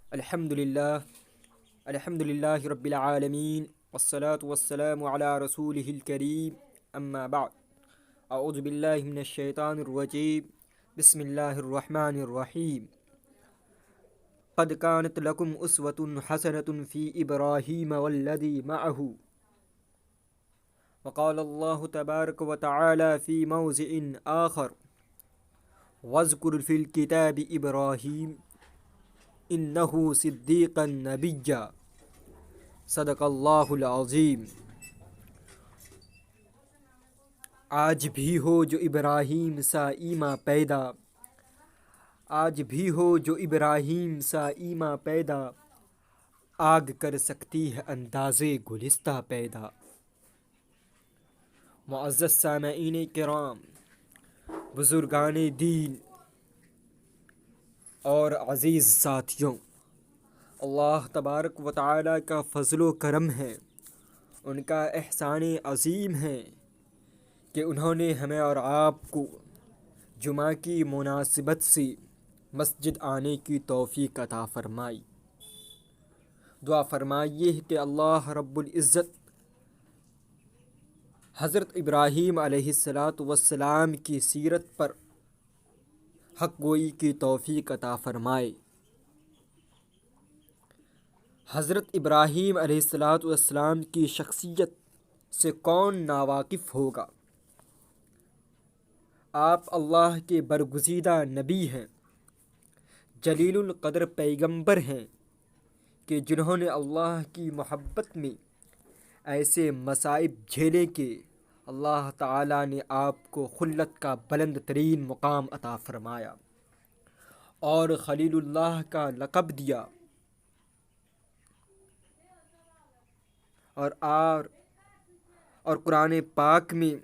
الحمد للہ رب العالمین والصلاة والسلام علی رسولہ الکریم اما بعد اعوذ باللہ من الشیطان الرجیم بسم اللہ الرحمن الرحیم قد كانت لكم اسوة حسنة في ابراہیم والذی معه وقال اللہ تبارک وتعالی في موضع آخر واذکر في الكتاب ابراہیم انہ صدیقا نبیا صدق اللہ العظیم۔ آج بھی ہو جو ابراہیم سا ایماں پیدا، آج بھی ہو جو ابراہیم سا ایماں پیدا، آگ کر سکتی ہے اندازے گلستہ پیدا۔ معزز سامعین کرام، بزرگان دین اور عزیز ساتھیوں، اللہ تبارک و تعالی کا فضل و کرم ہے، ان کا احسان عظیم ہے کہ انہوں نے ہمیں اور آپ کو جمعہ کی مناسبت سے مسجد آنے کی توفیق عطا فرمائی۔ دعا فرمائیے کہ اللہ رب العزت حضرت ابراہیم علیہ السلام کی سیرت پر حق گوئی کی توفیق عطا فرمائے۔ حضرت ابراہیم علیہ السلام کی شخصیت سے کون ناواقف ہوگا؟ آپ اللہ کے برگزیدہ نبی ہیں، جلیل القدر پیغمبر ہیں کہ جنہوں نے اللہ کی محبت میں ایسے مصائب جھیلے کہ اللہ تعالیٰ نے آپ کو خلت کا بلند ترین مقام عطا فرمایا اور خلیل اللہ کا لقب دیا، اور قرآن پاک میں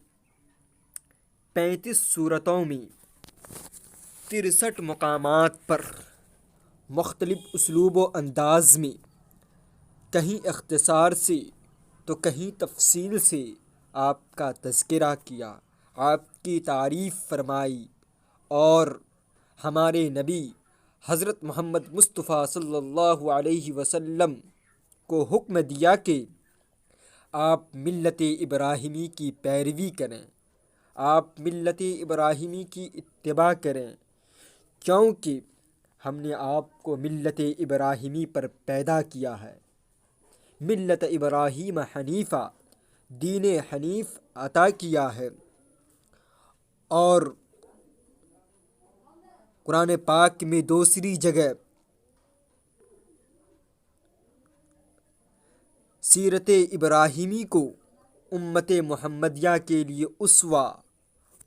35 سورتوں میں 63 مقامات پر مختلف اسلوب و انداز میں، کہیں اختصار سے تو کہیں تفصیل سے آپ کا تذکرہ کیا، آپ کی تعریف فرمائی، اور ہمارے نبی حضرت محمد مصطفیٰ صلی اللہ علیہ وسلم کو حکم دیا کہ آپ ملت ابراہیمی کی پیروی کریں، آپ ملت ابراہیمی کی اتباع کریں، کیونکہ ہم نے آپ کو ملت ابراہیمی پر پیدا کیا ہے۔ ملت ابراہیم حنیفہ، دین حنیف عطا کیا ہے، اور قرآن پاک میں دوسری جگہ سیرت ابراہیمی کو امت محمدیہ کے لیے اسوہ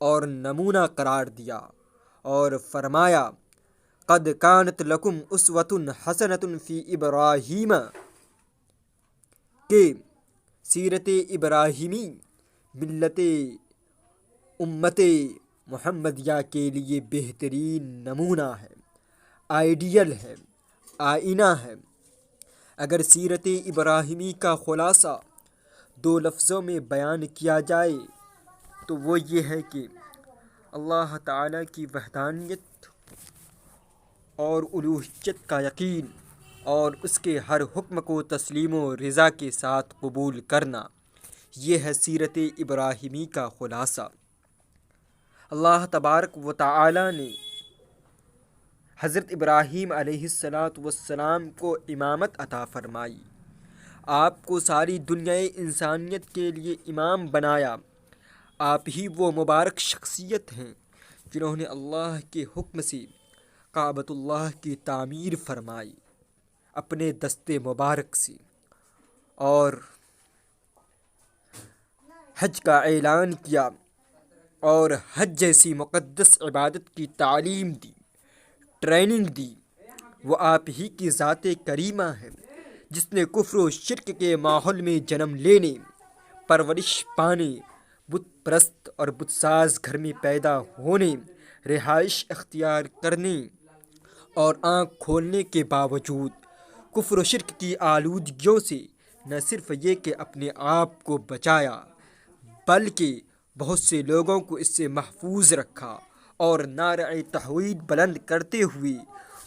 اور نمونہ قرار دیا اور فرمایا قد کانت لکم اسوۃ حسنۃ فی ابراہیم، کہ سیرت ابراہیمی ملت امت محمدیہ کے لیے بہترین نمونہ ہے، آئیڈیل ہے، آئینہ ہے۔ اگر سیرت ابراہیمی کا خلاصہ 2 لفظوں میں بیان کیا جائے تو وہ یہ ہے کہ اللہ تعالیٰ کی وحدانیت اور الوہیت کا یقین اور اس کے ہر حکم کو تسلیم و رضا کے ساتھ قبول کرنا، یہ ہے سیرت ابراہیمی کا خلاصہ۔ اللہ تبارک و تعالیٰ نے حضرت ابراہیم علیہ السلام کو امامت عطا فرمائی، آپ کو ساری دنیا انسانیت کے لیے امام بنایا۔ آپ ہی وہ مبارک شخصیت ہیں جنہوں نے اللہ کے حکم سے کعبۃ اللہ کی تعمیر فرمائی اپنے دست مبارک سے، اور حج کا اعلان کیا اور حج جیسی مقدس عبادت کی تعلیم دی، ٹریننگ دی۔ وہ آپ ہی کی ذات کریمہ ہے جس نے کفر و شرک کے ماحول میں جنم لینے، پرورش پانے، بت پرست اور بت ساز گھر میں پیدا ہونے، رہائش اختیار کرنے اور آنکھ کھولنے کے باوجود کفر و شرک کی آلودگیوں سے نہ صرف یہ کہ اپنے آپ کو بچایا بلکہ بہت سے لوگوں کو اس سے محفوظ رکھا، اور نعرہ توحید بلند کرتے ہوئے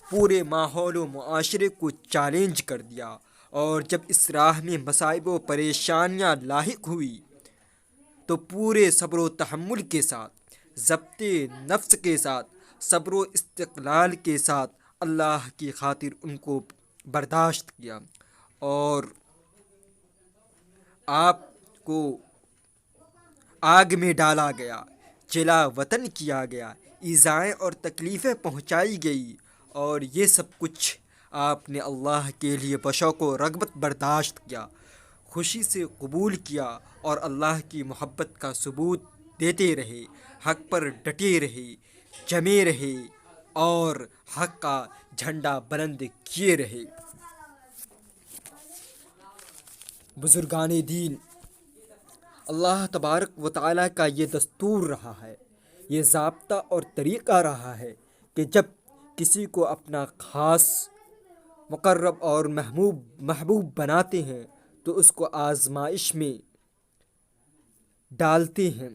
پورے ماحول و معاشرے کو چیلنج کر دیا، اور جب اس راہ میں مصائب و پریشانیاں لاحق ہوئی تو پورے صبر و تحمل کے ساتھ، ضبط نفس کے ساتھ، صبر و استقلال کے ساتھ اللہ کی خاطر ان کو برداشت کیا، اور آپ کو آگ میں ڈالا گیا، جلا وطن کیا گیا، ایذائیں اور تکلیفیں پہنچائی گئی، اور یہ سب کچھ آپ نے اللہ کے لیے بشوق و رغبت برداشت کیا، خوشی سے قبول کیا، اور اللہ کی محبت کا ثبوت دیتے رہے، حق پر ڈٹے رہے، جمے رہے، اور حق کا جھنڈا بلند کیے رہے۔ بزرگان دین، اللہ تبارک و تعالیٰ کا یہ دستور رہا ہے، یہ ضابطہ اور طریقہ رہا ہے کہ جب کسی کو اپنا خاص، مقرب اور محبوب بناتے ہیں تو اس کو آزمائش میں ڈالتے ہیں،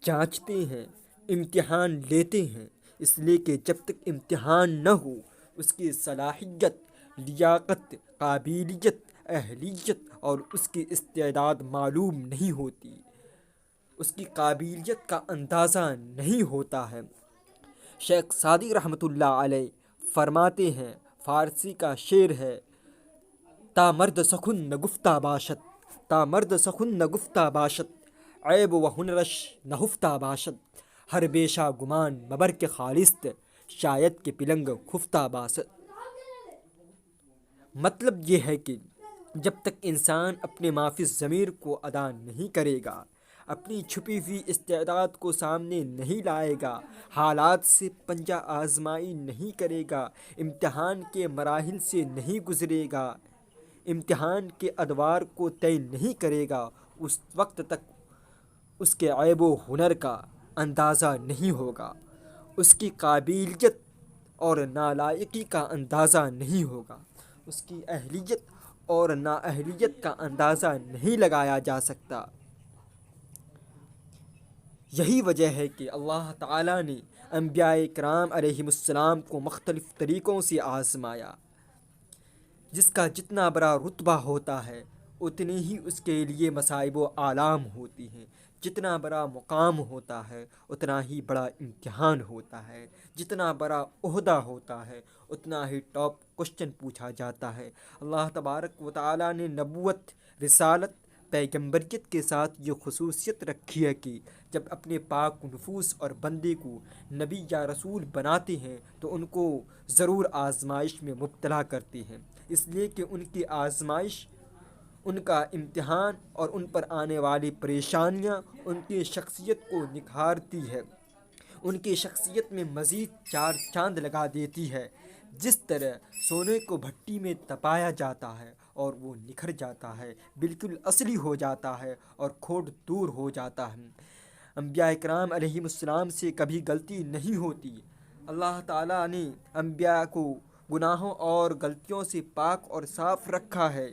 جانچتے ہیں، امتحان لیتے ہیں، اس لیے کہ جب تک امتحان نہ ہو اس کی صلاحیت، لیاقت، قابلیت، اہلیت اور اس کی استعداد معلوم نہیں ہوتی، اس کی قابلیت کا اندازہ نہیں ہوتا ہے۔ شیخ سعدی رحمۃ اللہ علیہ فرماتے ہیں، فارسی کا شعر ہے، تا مرد سخن نہ گفتہ باشد، تا مرد سخن نہ گفتہ باشد، عیب و ہنرش نہ ہفتہ باشد، ہر بیشہ گمان مبر کے خالص، شاید کہ پلنگ خفتہ باشد۔ مطلب یہ ہے کہ جب تک انسان اپنے معافی ضمیر کو ادا نہیں کرے گا، اپنی چھپی ہوئی استعداد کو سامنے نہیں لائے گا، حالات سے پنجہ آزمائی نہیں کرے گا، امتحان کے مراحل سے نہیں گزرے گا، امتحان کے ادوار کو طے نہیں کرے گا، اس وقت تک اس کے عیب و ہنر کا اندازہ نہیں ہوگا، اس کی قابلیت اور نالائقی کا اندازہ نہیں ہوگا، اس کی اہلیت اور نااہلیت کا اندازہ نہیں لگایا جا سکتا۔ یہی وجہ ہے کہ اللہ تعالیٰ نے انبیاء کرام علیہم السلام کو مختلف طریقوں سے آزمایا۔ جس کا جتنا بڑا رتبہ ہوتا ہے اتنی ہی اس کے لیے مصائب و آلام ہوتی ہیں، جتنا بڑا مقام ہوتا ہے اتنا ہی بڑا امتحان ہوتا ہے، جتنا بڑا عہدہ ہوتا ہے اتنا ہی ٹاپ کوشچن پوچھا جاتا ہے۔ اللہ تبارک و تعالیٰ نے نبوت، رسالت، پیغمبریت کے ساتھ یہ خصوصیت رکھی ہے کہ جب اپنے پاک نفوس اور بندے کو نبی یا رسول بناتے ہیں تو ان کو ضرور آزمائش میں مبتلا کرتے ہیں، اس لیے کہ ان کی آزمائش، ان کا امتحان اور ان پر آنے والی پریشانیاں ان کی شخصیت کو نکھارتی ہے، ان کی شخصیت میں مزید چار چاند لگا دیتی ہے۔ جس طرح سونے کو بھٹی میں تپایا جاتا ہے اور وہ نکھر جاتا ہے، بالکل اصلی ہو جاتا ہے اور کھوٹ دور ہو جاتا ہے۔ انبیاء کرام علیہم السلام سے کبھی غلطی نہیں ہوتی۔ اللہ تعالیٰ نے انبیاء کو گناہوں اور غلطیوں سے پاک اور صاف رکھا ہے،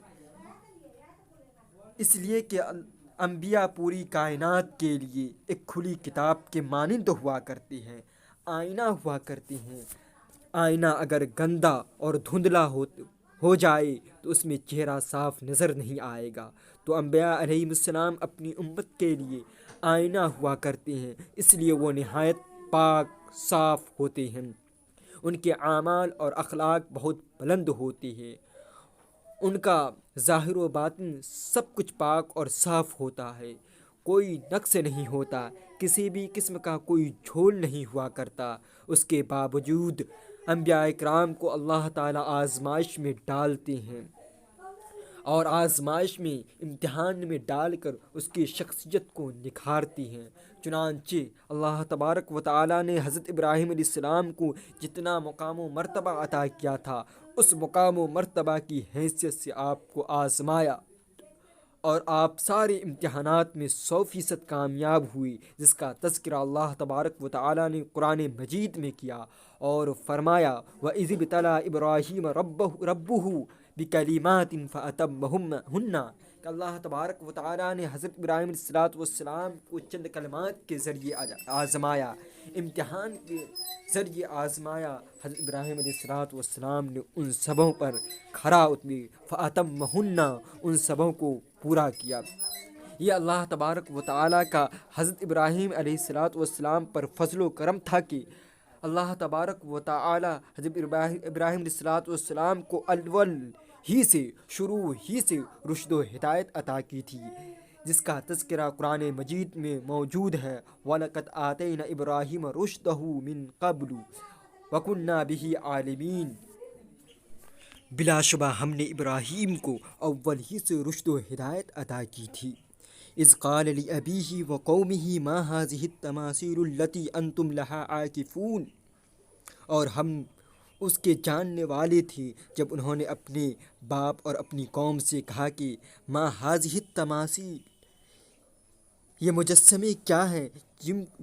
اس لیے کہ انبیاء پوری کائنات کے لیے ایک کھلی کتاب کے مانند ہوا کرتے ہیں، آئینہ ہوا کرتے ہیں۔ آئینہ اگر گندا اور دھندلا ہو جائے تو اس میں چہرہ صاف نظر نہیں آئے گا، تو انبیاء علیہم السلام اپنی امت کے لیے آئینہ ہوا کرتے ہیں، اس لیے وہ نہایت پاک صاف ہوتے ہیں، ان کے اعمال اور اخلاق بہت بلند ہوتے ہیں، ان کا ظاہر و باطن سب کچھ پاک اور صاف ہوتا ہے، کوئی نقص نہیں ہوتا، کسی بھی قسم کا کوئی جھول نہیں ہوا کرتا۔ اس کے باوجود انبیاء کرام کو اللہ تعالیٰ آزمائش میں ڈالتے ہیں، اور آزمائش میں، امتحان میں ڈال کر اس کی شخصیت کو نکھارتی ہیں۔ چنانچہ اللہ تبارک و تعالیٰ نے حضرت ابراہیم علیہ السلام کو جتنا مقام و مرتبہ عطا کیا تھا، اس مقام و مرتبہ کی حیثیت سے آپ کو آزمایا، اور آپ سارے امتحانات میں 100% کامیاب ہوئی، جس کا تذکرہ اللہ تبارک و تعالیٰ نے قرآن مجید میں کیا اور فرمایا، وَإِذِ ابْتَلَىٰ إِبْرَاهِيمَ رَبُّهُ بِكَلِمَاتٍ فَأَتَمَّهُنَّ، کہ اللہ تبارک و تعالیٰ نے حضرت ابراہیم علیہ السلام کو چند کلمات کے ذریعے آزمایا، امتحان کے ذریعے آزمایا۔ حضرت ابراہیم علیہ السلام نے ان سبوں پر کھرا اتری، فَأَتَمَّهُنَّ، ان سبوں کو پورا کیا۔ یہ اللہ تبارک و تعالیٰ کا حضرت ابراہیم علیہ السلام پر فضل و کرم تھا کہ اللہ تبارک و تعالیٰ حضرت ابراہیم علیہ السلام کو اول ہی سے، شروع ہی سے رشد و ہدایت عطا کی تھی، جس کا تذکرہ قرآن مجید میں موجود ہے۔ وَلَقَدْ آتَيْنَا إِبْرَاهِيمَ رُشْدَهُ مِن قَبْلُ وَكُنَّا بِهِ عَالِمِينَ، بلا شبہ ہم نے ابراہیم کو اول ہی سے رشد و ہدایت عطا کی تھی۔ اذ قال لأبیہ وقومہ ما هذه التماثیل التي انتم لها عاکفون، اور ہم اس کے جاننے والے تھے جب انہوں نے اپنے باپ اور اپنی قوم سے کہا کہ ما هذه التماثیل، یہ مجسمے کیا ہیں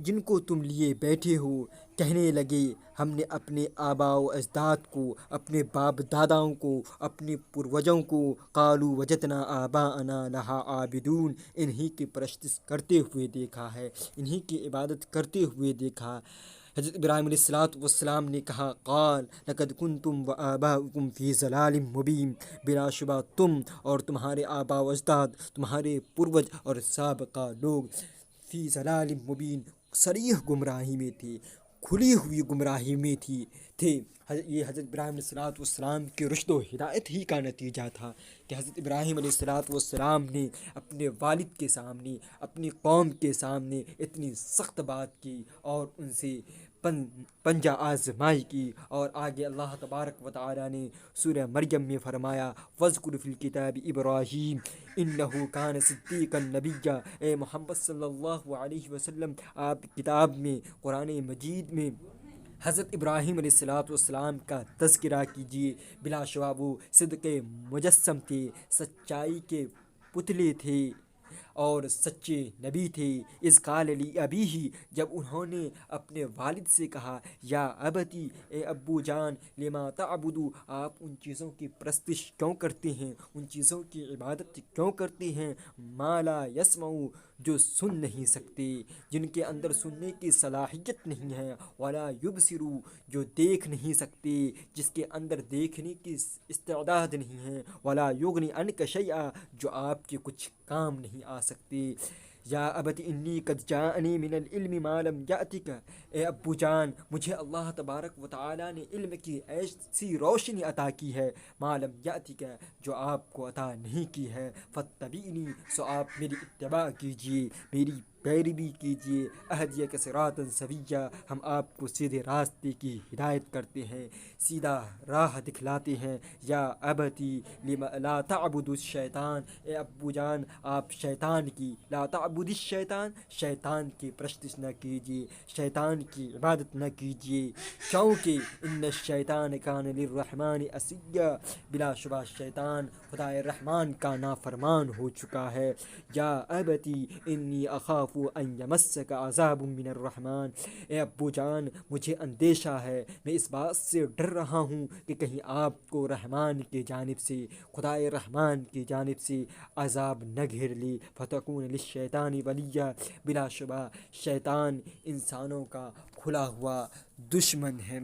جن کو تم لیے بیٹھے ہو؟ کہنے لگے ہم نے اپنے آباء و اجداد کو، اپنے باپ داداؤں کو، اپنے پروجوں کو، قالوا وجدنا آباءنا لہا عابدون، انہی کی پرستش کرتے ہوئے دیکھا ہے، انہی کی عبادت کرتے ہوئے دیکھا۔ حضرت ابراہیم علیہ السلام نے کہا قال لقد کنتم وآباؤکم فی ضلال مبین، بلا شبہ تم اور تمہارے آباء و اجداد، تمہارے پروج اور سابقہ لوگ فی ضلال مبین، صریح گمراہی میں تھے، کھلی ہوئی گمراہی میں تھے۔ یہ حضرت ابراہیم علیہ السلام کے رشد و ہدایت ہی کا نتیجہ تھا کہ حضرت ابراہیم علیہ السلام نے اپنے والد کے سامنے، اپنی قوم کے سامنے اتنی سخت بات کی اور ان سے پنجہ آزمائی کی۔ اور آگے اللہ تبارک و تعالیٰ نے سورہ مریم میں فرمایا وَاذْكُرْ فِي الْكِتَابِ إِبْرَاهِيمَ إِنَّهُ كَانَ صِدِّيقًا نَبِيًّا، اے محمد صلی اللہ علیہ وسلم آپ کتاب میں، قرآن مجید میں حضرت ابراہیم علیہ السلام کا تذکرہ کیجیے، بلا شبہ وہ صدق مجسم تھے، سچائی کے پتلے تھے اور سچے نبی تھے۔ اذ قال لأبیہ، جب انہوں نے اپنے والد سے کہا یا ابتی، اے ابو جان، لما تعبد، آپ ان چیزوں کی پرستش کیوں کرتے ہیں، ان چیزوں کی عبادت کیوں کرتے ہیں، ما لا یسمع، جو سن نہیں سکتے، جن کے اندر سننے کی صلاحیت نہیں ہے، ولا یبصر، جو دیکھ نہیں سکتے، جس کے اندر دیکھنے کی استعداد نہیں ہے، ولا یغنی عنک شیئا، جو آپ کے کچھ کام نہیں آ سکتے۔ یا ابت انی قد جاءنی من العلم ما لم یأتک، اے ابو جان، مجھے اللہ تبارک و تعالیٰ نے علم کی ایسی روشنی عطا کی ہے، ما لم یأتک، جو آپ کو عطا نہیں کی ہے، فاتبعنی، سو آپ میری اتباع کیجیے، میری پیروی کیجیے، اہدیک صراطا سویا، ہم آپ کو سیدھے راستے کی ہدایت کرتے ہیں، سیدھا راہ دکھلاتے ہیں۔ یا ابتی لا تعبد الشیطان، اے ابو جان آپ شیطان کی، لا تعبد الشیطان، شیطان کی پرستش نہ کیجیے، شیطان کی عبادت نہ کیجیے، کیونکہ ان الشیطان کان للرحمن عصیا، بلا شبہ شیطان خدائے رحمان کا نافرمان ہو چکا ہے۔ یا ابتی انی اخاف ان یمسک عذاب من الرحمن، اے ابو جان مجھے اندیشہ ہے، میں اس بات سے ڈر رہا ہوں کہ کہیں آپ کو رحمان کی جانب سے، خدائے رحمان کی جانب سے عذاب نہ گھیر لے، فتکون للشیطان ولیا، بلا شبہ شیطان انسانوں کا کھلا ہوا دشمن ہے،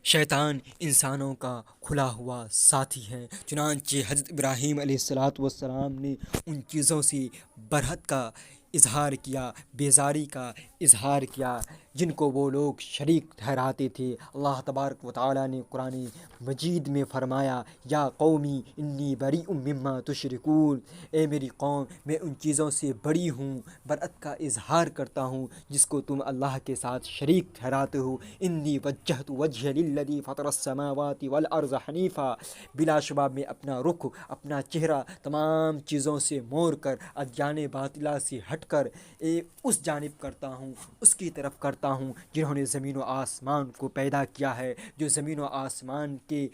شیطان انسانوں کا کھلا ہوا ساتھی ہے۔ چنانچہ حضرت ابراہیم علیہ السلام نے ان چیزوں سے برحق کا اظہار کیا، بیزاری کا اظہار کیا جن کو وہ لوگ شریک ٹھہراتے تھے۔ اللہ تبارک و تعالیٰ نے قرآن مجید میں فرمایا یا قومی انی بریء مما تشرکون، اے میری قوم میں ان چیزوں سے بری ہوں، برأت کا اظہار کرتا ہوں جس کو تم اللہ کے ساتھ شریک ٹھہراتے ہو۔ انی وجہت وجہی للذی فطر السماوات والارض حنیفا، بلا شبہ میں اپنا رخ، اپنا چہرہ تمام چیزوں سے موڑ کر، ادیان باطلہ سے ہٹ کر اس جانب کرتا ہوں، اس کی طرف کرتا ہوں جنہوں نے زمین و آسمان کو پیدا کیا ہے، جو زمین و آسمان کے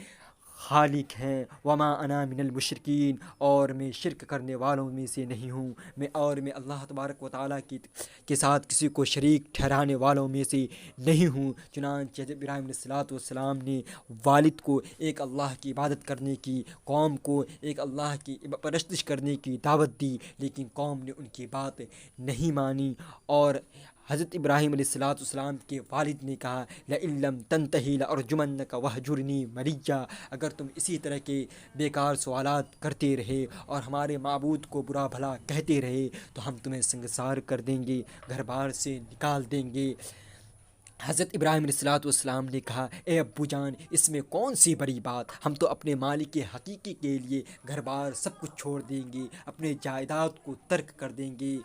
خالق ہیں، وما انا من المشرکین، اور میں شرک کرنے والوں میں سے نہیں ہوں، میں اللہ تبارک و تعالیٰ کے ساتھ کسی کو شریک ٹھہرانے والوں میں سے نہیں ہوں۔ چنانچہ حضرت ابراہیم علیہ الصلوۃ والسلام نے والد کو ایک اللہ کی عبادت کرنے کی، قوم کو ایک اللہ کی پرستش کرنے کی دعوت دی، لیکن قوم نے ان کی بات نہیں مانی، اور حضرت ابراہیم علیہ الصلوۃ والسلام کے والد نے کہا لئن لم تنتہی لارجمنک وہجرنی ملیہ، اگر تم اسی طرح کے بیکار سوالات کرتے رہے اور ہمارے معبود کو برا بھلا کہتے رہے تو ہم تمہیں سنگسار کر دیں گے، گھر بار سے نکال دیں گے۔ حضرت ابراہیم علیہ الصلوۃ والسلام نے کہا اے ابو جان، اس میں کون سی بڑی بات، ہم تو اپنے مالک حقیقی کے لیے گھر بار سب کچھ چھوڑ دیں گے، اپنے جائیداد کو ترک کر دیں گے۔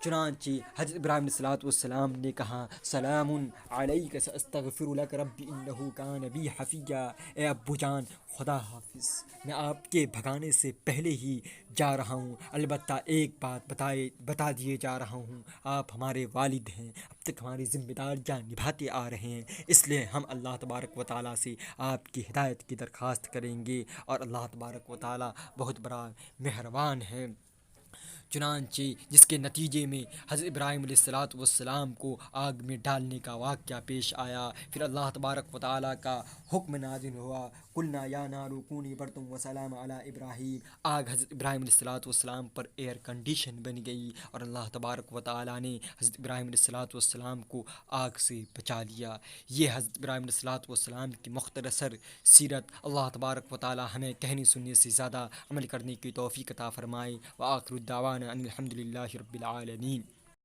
چنانچہ حضرت ابراہیم علیہ الصلوۃ والسلام نے کہا سلام علیک ساستغفر لک ربی انہ کان بی حفیہ، اے ابو جان خدا حافظ، میں آپ کے بھگانے سے پہلے ہی جا رہا ہوں، البتہ ایک بات بتا دیے جا رہا ہوں، آپ ہمارے والد ہیں، اب تک ہماری ذمہ داریاں نبھاتے آ رہے ہیں، اس لیے ہم اللہ تبارک و تعالیٰ سے آپ کی ہدایت کی درخواست کریں گے، اور اللہ تبارک و تعالیٰ بہت بڑا مہربان ہے۔ چنانچہ جس کے نتیجے میں حضرت ابراہیم علیہ الصلوۃ والسلام کو آگ میں ڈالنے کا واقعہ پیش آیا، پھر اللہ تبارک و تعالیٰ کا حکم نازل ہوا، قلنا یا نار کونی بردا وسلاما علی ابراہیم، آگ حضرت ابراہیم علیہ الصلوۃ والسلام پر ایئر کنڈیشن بن گئی، اور اللہ تبارک و تعالیٰ نے حضرت ابراہیم علیہ الصلوۃ والسلام کو آگ سے بچا لیا۔ یہ حضرت ابراہیم علیہ الصلوۃ والسلام کی مختصر سیرت۔ اللہ تبارک و تعالیٰ ہمیں کہنے سننے سے زیادہ عمل کرنے کی توفیق عطا فرمائے۔ وآخر الدعوانا ان الحمد للہ رب العالمین۔